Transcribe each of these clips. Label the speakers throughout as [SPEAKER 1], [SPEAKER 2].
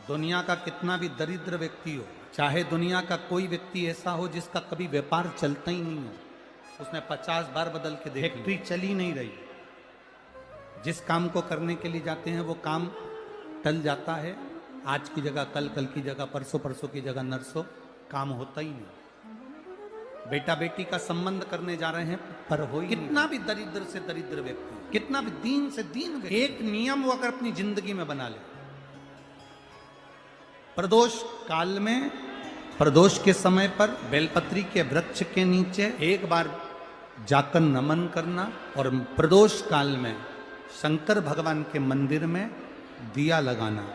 [SPEAKER 1] दुनिया का कितना भी दरिद्र व्यक्ति हो, चाहे दुनिया का कोई व्यक्ति ऐसा हो जिसका कभी व्यापार चलता ही नहीं हो, उसने 50 बार बदल के देख, फैक्ट्री चली नहीं रही, जिस काम को करने के लिए जाते हैं वो काम टल जाता है। आज की जगह कल, कल की जगह परसों, परसों की जगह नरसों, काम होता ही नहीं। बेटा बेटी का संबंध करने जा रहे हैं पर हो ही कितना भी दरिद्र से दरिद्र व्यक्ति, कितना भी दीन से दीन व्यक्ति, एक नियम वो अगर अपनी जिंदगी में बना ले, प्रदोष काल में, प्रदोष के समय पर बेलपत्री के वृक्ष के नीचे एक बार जाकर नमन करना और प्रदोष काल में शंकर भगवान के मंदिर में दिया लगाना,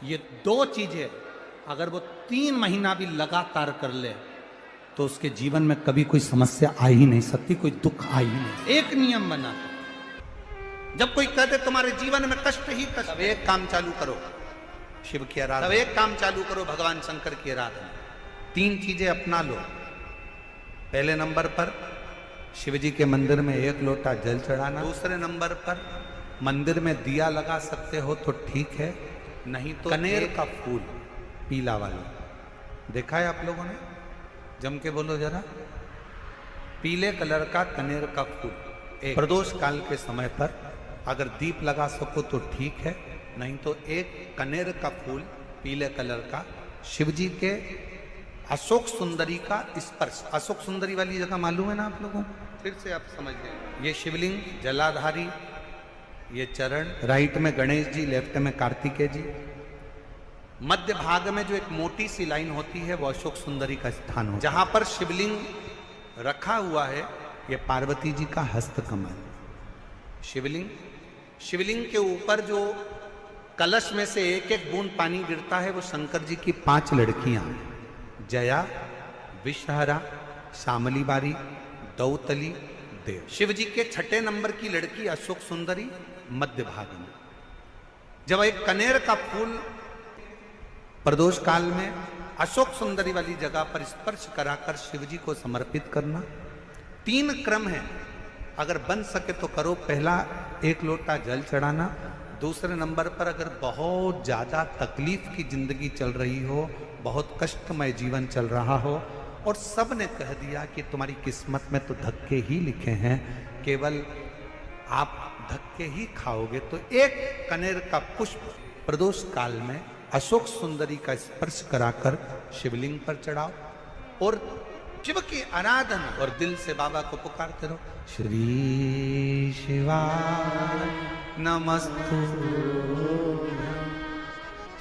[SPEAKER 1] ये दो चीजें अगर वो 3 महीना भी लगातार कर ले तो उसके जीवन में कभी कोई समस्या आ ही नहीं सकती, कोई दुख आ ही नहीं। एक नियम बना, जब कोई कहते तुम्हारे जीवन में कष्ट ही कष्ट, अब एक काम चालू करो, शिव की आराधना, अब एक काम चालू करो, भगवान शंकर की आराधना। 3 चीजें अपना लो। पहले नंबर पर शिव जी के मंदिर में 1 लोटा जल चढ़ाना। दूसरे नंबर पर मंदिर में दिया लगा सकते हो तो ठीक है, नहीं तो कनेर का फूल पीला वाला, देखा है आप लोगों ने? जम के बोलो जरा। पीले कलर का कनेर का फूल प्रदोष काल के समय पर अगर दीप लगा सको तो ठीक है, नहीं तो एक कनेर का फूल पीले कलर का, शिव जी के अशोक सुंदरी का स्पर्श। अशोक सुंदरी वाली जगह मालूम है ना आप लोगों को? फिर से आप समझ गए। ये शिवलिंग जलाधारी, ये चरण, राइट में गणेश जी, लेफ्ट में कार्तिकेय जी, मध्य भाग में जो एक मोटी सी लाइन होती है वो अशोक सुंदरी का स्थान हो। जहां पर शिवलिंग रखा हुआ है ये पार्वती जी का हस्त कमल। शिवलिंग के ऊपर जो कलश में से एक एक बूंद पानी गिरता है वो शंकर जी की 5 लड़कियां, जया, विषहरा, शामली बारी, दौतली, देव। शिव जी के 6ठे नंबर की लड़की अशोक सुंदरी मध्य भाग में। जब एक कनेर का फूल प्रदोष काल में अशोक सुंदरी वाली जगह पर स्पर्श कराकर शिव जी को समर्पित करना। 3 क्रम है, अगर बन सके तो करो। पहला 1 लोटा जल चढ़ाना। दूसरे नंबर पर अगर बहुत ज्यादा तकलीफ की जिंदगी चल रही हो, बहुत कष्टमय जीवन चल रहा हो और सब ने कह दिया कि तुम्हारी किस्मत में तो धक्के ही लिखे हैं, केवल आप धक्के ही खाओगे, तो एक कनेर का पुष्प प्रदोष काल में अशोक सुंदरी का स्पर्श कराकर शिवलिंग पर चढ़ाओ और शिव की आराधना और दिल से बाबा को पुकारते रहो। श्री शिवाय नमस्तु,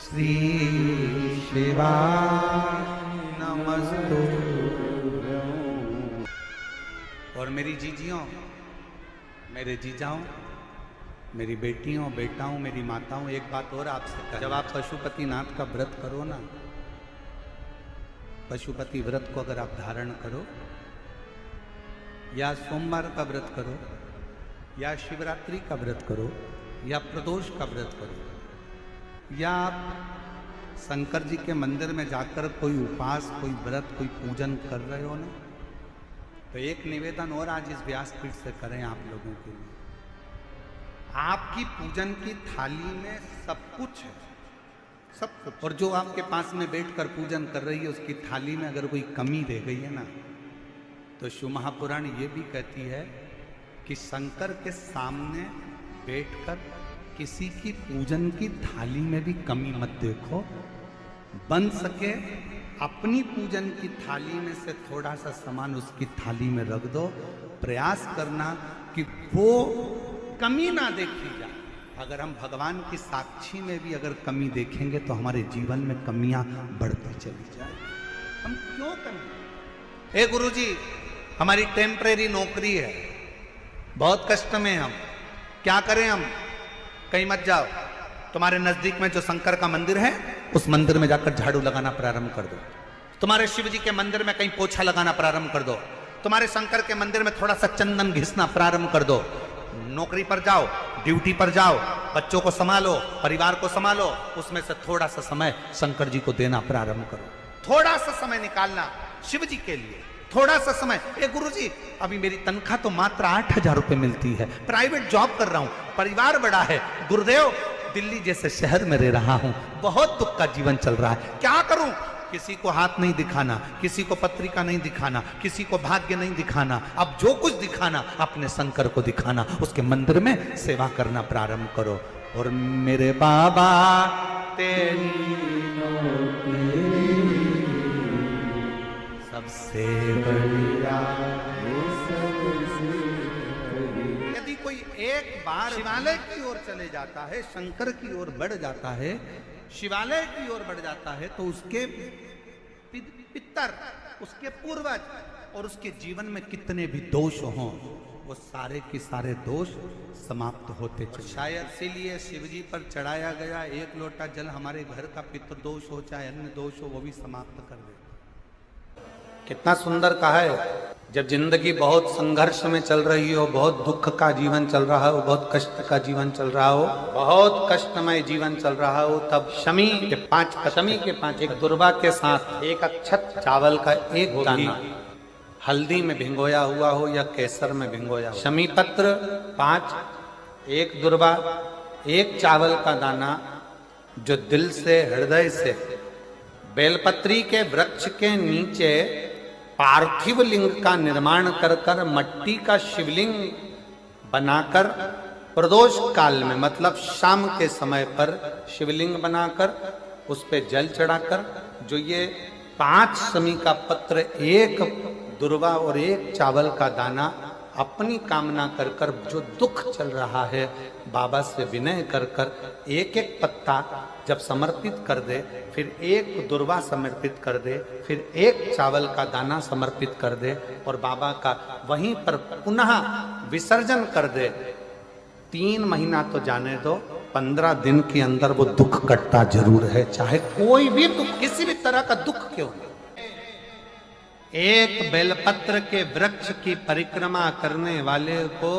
[SPEAKER 1] श्री शिवाय नमस्तु। और मेरी जीजियों, मेरे जीजाओं, मेरी बेटियों, बेटाओं, मेरी माताओं, एक बात और आपसे, जब आप पशुपति नाथ का व्रत करो ना, पशुपति व्रत को अगर आप धारण करो, या सोमवार का व्रत करो, या शिवरात्रि का व्रत करो, या प्रदोष का व्रत करो, या आप शंकर जी के मंदिर में जाकर कोई उपास, कोई व्रत, कोई पूजन कर रहे हो ना, तो एक निवेदन और आज इस व्यासपीठ से करें आप लोगों के लिए। आपकी पूजन की थाली में सब कुछ है, सब कुछ, और जो आपके पास में बैठकर पूजन कर रही है उसकी थाली में अगर कोई कमी रह गई है ना, तो शिव महापुराण ये भी कहती है कि शंकर के सामने बैठकर किसी की पूजन की थाली में भी कमी मत देखो। बन सके अपनी पूजन की थाली में से थोड़ा सा सामान उसकी थाली में रख दो। प्रयास करना कि वो कमी ना देखी जाए। अगर हम भगवान की साक्षी में भी अगर कमी देखेंगे तो हमारे जीवन में कमियां बढ़ती चली जाए। हम क्यों कमी? हे गुरुजी, हमारी टेम्परेरी नौकरी है, बहुत कष्ट में हम, क्या करें हम? कहीं मत जाओ, तुम्हारे नजदीक में जो शंकर का मंदिर है उस मंदिर में जाकर झाड़ू लगाना प्रारंभ कर दो। तुम्हारे शिव जी के मंदिर में कहीं पोछा लगाना प्रारंभ कर दो। तुम्हारे शंकर के मंदिर में थोड़ा सा चंदन घिसना प्रारंभ कर दो। नौकरी पर जाओ, ड्यूटी पर जाओ, बच्चों को संभालो, परिवार को संभालो, उसमें से थोड़ा सा समय शंकर जी को देना प्रारंभ करो। थोड़ा सा समय निकालना शिव जी के लिए, थोड़ा सा समय। ए गुरुजी, अभी मेरी तनख्वाह तो मात्र 8,000 रुपए मिलती है, प्राइवेट जॉब कर रहा हूं, परिवार बड़ा है, गुरुदेव दिल्ली जैसे शहर में रह रहा हूं, बहुत दुख का जीवन चल रहा है, क्या करूं? किसी को हाथ नहीं दिखाना, किसी को पत्रिका नहीं दिखाना, किसी को भाग्य नहीं दिखाना, अब जो कुछ दिखाना अपने शंकर को दिखाना, उसके मंदिर में सेवा करना प्रारंभ करो। और मेरे बाबा तेरी सबसे बढ़िया, यदि कोई एक बार शिवालय की ओर चले जाता है, शंकर की ओर बढ़ जाता है, शिवालय की ओर बढ़ जाता है, तो उसके पितर, उसके पूर्वज और उसके जीवन में कितने भी दोष हों, वो सारे के सारे दोष समाप्त होते चले। शायद इसीलिए शिव जी पर चढ़ाया गया एक लोटा जल हमारे घर का पितृदोष हो चाहे अन्य दोष हो, वो भी समाप्त कर दे। कितना सुंदर कहा है। जब जिंदगी बहुत संघर्ष में चल रही हो, बहुत दुख का जीवन चल रहा हो, बहुत कष्ट का जीवन चल रहा हो, बहुत कष्टमय जीवन चल रहा हो, तब शमी के पांच एक दुर्वा के साथ एक अक्षत चावल का एक दाना हल्दी में भिंगोया हुआ हो या केसर में भिंगोया, शमी पत्र 5, एक दुर्वा, एक चावल का दाना, जो दिल से हृदय से बेलपत्री के वृक्ष के नीचे पार्थिव लिंग का निर्माण कर कर मट्टी का शिवलिंग बनाकर प्रदोष काल में, मतलब शाम के समय पर शिवलिंग बनाकर उस पे जल चढ़ाकर, जो ये 5 शमी का पत्र, एक दुर्वा और एक चावल का दाना, अपनी कामना कर कर जो दुख चल रहा है बाबा से विनय कर कर एक एक पत्ता जब समर्पित कर दे, फिर एक दुर्वा समर्पित कर दे, फिर एक चावल का दाना समर्पित कर दे और बाबा का वहीं पर पुनः विसर्जन कर दे, 3 महीना तो जाने दो, 15 दिन के अंदर वो दुख कटता जरूर है, चाहे कोई भी दुख, किसी भी तरह का दुख क्यों नहीं। एक बेलपत्र के वृक्ष की परिक्रमा करने वाले को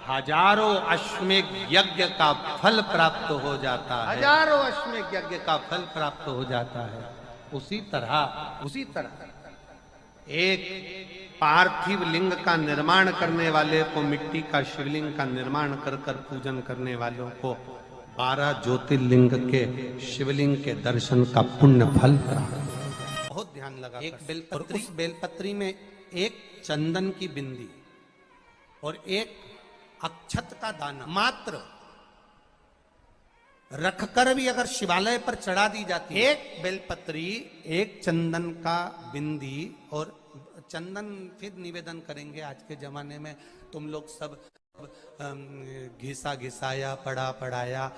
[SPEAKER 1] हजारों अश्वमेघ यज्ञ का फल प्राप्त हो जाता है, हजारों अश्वमेघ यज्ञ का फल प्राप्त हो जाता है। उसी तरह एक पार्थिव लिंग का निर्माण करने वाले को, मिट्टी का शिवलिंग का निर्माण कर कर पूजन करने वालों को 12 ज्योतिर्लिंग के शिवलिंग के दर्शन का पुण्य फल प्राप्त। बहुत ध्यान लगा। एक बेलपत्री, उस बेलपत्री में एक चंदन की बिंदी और एक अक्षत का दाना मात्र रखकर भी अगर शिवालय पर चढ़ा दी जाती है, एक बेलपत्री, एक चंदन का बिंदी, और चंदन फिर निवेदन करेंगे। आज के जमाने में तुम लोग सब घिसा घिसाया, पड़ा पड़ाया,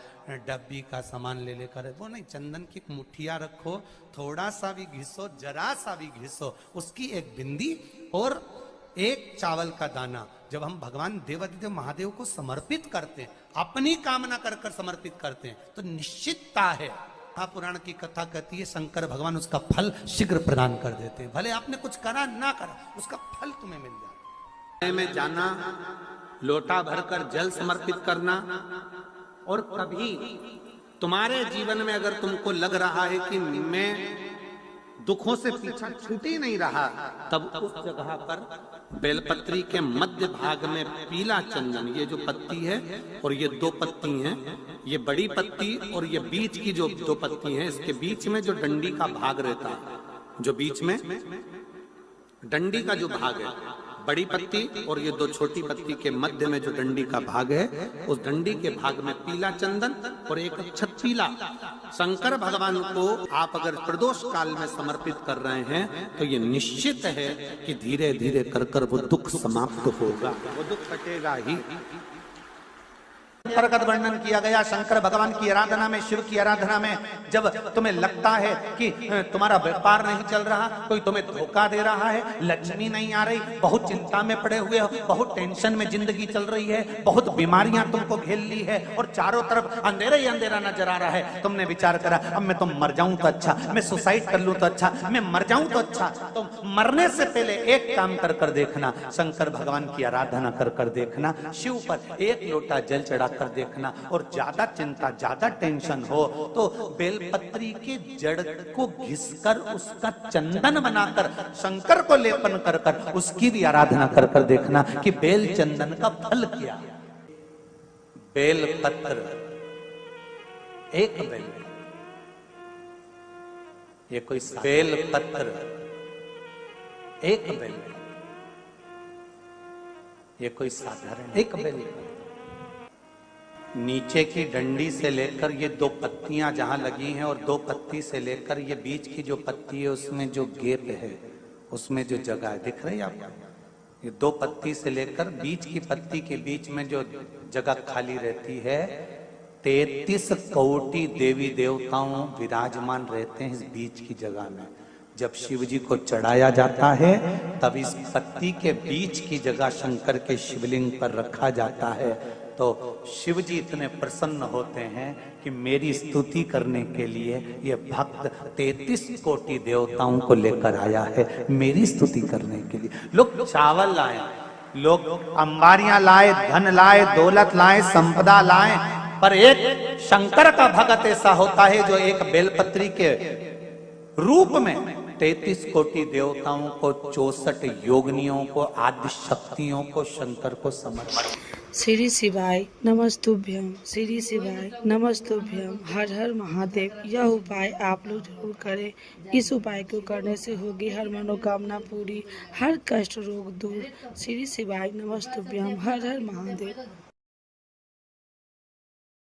[SPEAKER 1] डब्बी का सामान ले लेकर, वो नहीं, चंदन की मुठिया रखो, थोड़ा सा भी घिसो, जरा सा भी घिसो, उसकी एक बिंदी और एक चावल का दाना, जब हम भगवान देवाधिदेव महादेव को समर्पित करते हैं, अपनी कामना कर कर समर्पित करते हैं, तो निश्चितता है, पुराण की कथा कहती है, शंकर भगवान उसका फल शीघ्र प्रदान कर देते हैं। भले आपने कुछ करा ना करा, उसका फल तुम्हें मिल जाए। में जाना, लोटा भरकर जल समर्पित करना, और कभी तुम्हारे जीवन में अगर तुमको लग रहा है कि मैं दुखों से पीछा छूट ही नहीं रहा, तब उस जगह पर बेलपत्री के मध्य भाग में पीला चंदन, ये जो पत्ती है और ये 2 पत्ती हैं, ये बड़ी पत्ती और ये बीच की जो 2 पत्ती हैं, इसके बीच में जो डंडी का भाग रहता है, जो बीच में डंडी का जो भाग है, बड़ी पत्ती और ये 2 छोटी पत्ती के मध्य में जो डंडी का भाग है, उस डंडी के भाग में पीला चंदन और एक अक्षत पीला, शंकर भगवान को आप अगर प्रदोष काल में समर्पित कर रहे हैं, तो ये निश्चित है कि धीरे धीरे कर कर वो दुख समाप्त होगा, वो दुख कटेगा ही। प्रगत वर्णन किया गया शंकर भगवान की आराधना में, शिव की आराधना में, जब तुम्हें लगता है कि तुम्हारा व्यापार नहीं चल रहा, कोई तुम्हें धोखा दे रहा है, लक्ष्मी नहीं आ रही, बहुत चिंता में पड़े हुए हो, बहुत टेंशन में जिंदगी चल रही है, बहुत बीमारियां तुमको घेर ली है और चारों तरफ अंधेरा ही अंधेरा नजर आ रहा है, तुमने विचार करा अब मैं तो मर जाऊं तो अच्छा, मैं सुसाइड कर लूं तो अच्छा, मैं मर जाऊं तो अच्छा, तो मरने से पहले एक काम कर कर देखना, शंकर भगवान की आराधना कर कर देखना, शिव पर एक लोटा जल चढ़ा कर देखना, और ज्यादा चिंता, ज्यादा टेंशन हो तो बेलपत्री के जड़ को घिसकर उसका चंदन बनाकर शंकर को लेपन कर कर उसकी भी आराधना कर कर देखना कि बेल चंदन का फल क्या। बेलपत्र एक बेल, ये कोई बेल पत्र, एक बेल, ये कोई साधारण एक बेल। नीचे की डंडी से लेकर ये दो पत्तियां जहां लगी हैं और दो पत्ती से लेकर ये बीच की जो पत्ती है उसमें जो गैप है, उसमें जो जगह है, दिख रही है आपको? ये दो पत्ती से लेकर बीच की पत्ती के बीच में जो जगह खाली रहती है, 33 कोटि देवी देवताओं विराजमान रहते हैं इस बीच की जगह में। जब शिव जी को चढ़ाया जाता है तब इस पत्ती के बीच की जगह शंकर के शिवलिंग पर रखा जाता है। तो शिव जी इतने प्रसन्न होते हैं कि मेरी स्तुति करने के लिए ये भक्त 33 कोटि देवताओं को लेकर आया है, मेरी स्तुति करने के लिए। लोग चावल लाए, लोग अंबारियां लाए, धन लाए, दौलत लाए, संपदा लाए, पर एक शंकर का भक्त ऐसा होता है जो एक बेलपत्री के रूप में 33 कोटि देवताओं को, 64 योगिनियों को, आदि शक्तियों को शंकर को समर्पित।
[SPEAKER 2] श्री शिवाय नमस्तुभ्यम, श्री शिवाय नमस्तुभ्यम, हर हर महादेव। यह उपाय आप लोग जरूर करें। इस उपाय को करने से होगी हर मनोकामना पूरी, हर कष्ट रोग दूर। श्री शिवाय नमस्तुभ्यम, हर हर महादेव।